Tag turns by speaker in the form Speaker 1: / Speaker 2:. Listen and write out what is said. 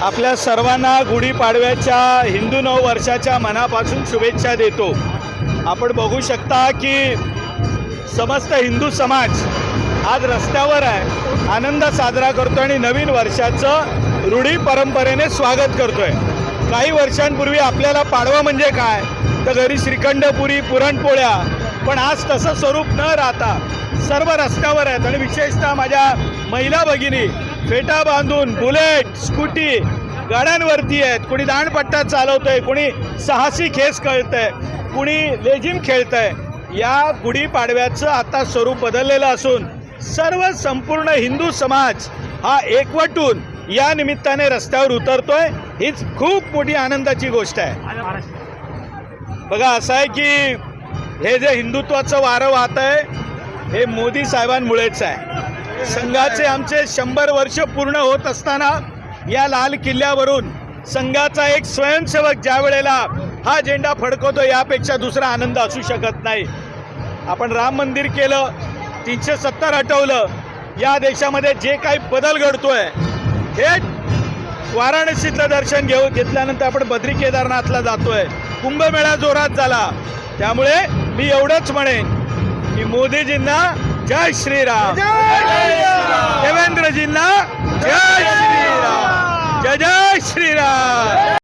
Speaker 1: आपल्या सर्वांना गुढीपाडव्याच्या हिंदू नववर्षाच्या मनापासून शुभेच्छा देतो। आपण बघू शकता की समस्त हिंदू समाज आज रस्त्यावर आहे, आनंद साजरा करतो आणि नवीन वर्षाचं रूढी परंपरेने स्वागत करतोय। काही वर्षांपूर्वी आपल्याला पाडवा म्हणजे काय तर घरी श्रीखंडपुरी पुरणपोळ्या, पण आज तसं स्वरूप न राहता सर्व रस्त्यावर आहेत आणि विशेषतः माझ्या महिला भगिनी फेटा बांधून बुलेट स्कूटी गाड्यांवरती आहेत। कोणी दांडपट्टा चालवतंय, कोणी साहसी खेस खेळतंय, कोणी लेझिम खेळतंय। या गुढीपाडव्याचं आता स्वरूप बदललेलं असून सर्व संपूर्ण हिंदू समाज हा एकवटून या निमित्ताने रस्त्यावर उतरतोय। हीच खूप मोठी आनंदाची गोष्ट आहे। बघा असं आहे की हे जे हिंदुत्वाचं वारं वाहत आहे हे मोदी साहेबांमुळेच आहे। संघाचे आमचे 100 वर्ष पूर्ण होत असताना या लाल किल्ल्यावरून संघाचा एक स्वयंसेवक ज्या वेळेला हा झेंडा फडकवतो यापेक्षा दुसरा आनंद असू शकत नाही। आपण राम मंदिर केलं, 370 हटवलं, या देशामध्ये जे काही बदल घडतोय हे वाराणसीतलं दर्शन घेतल्यानंतर आपण बद्री केदारनाथला जातोय, कुंभमेळा जोरात झाला। त्यामुळे मी एवढंच म्हणेन की मोदीजींना जय श्रीराम, देवेंद्रजींना जय श्रीराम, जय जय श्रीराम।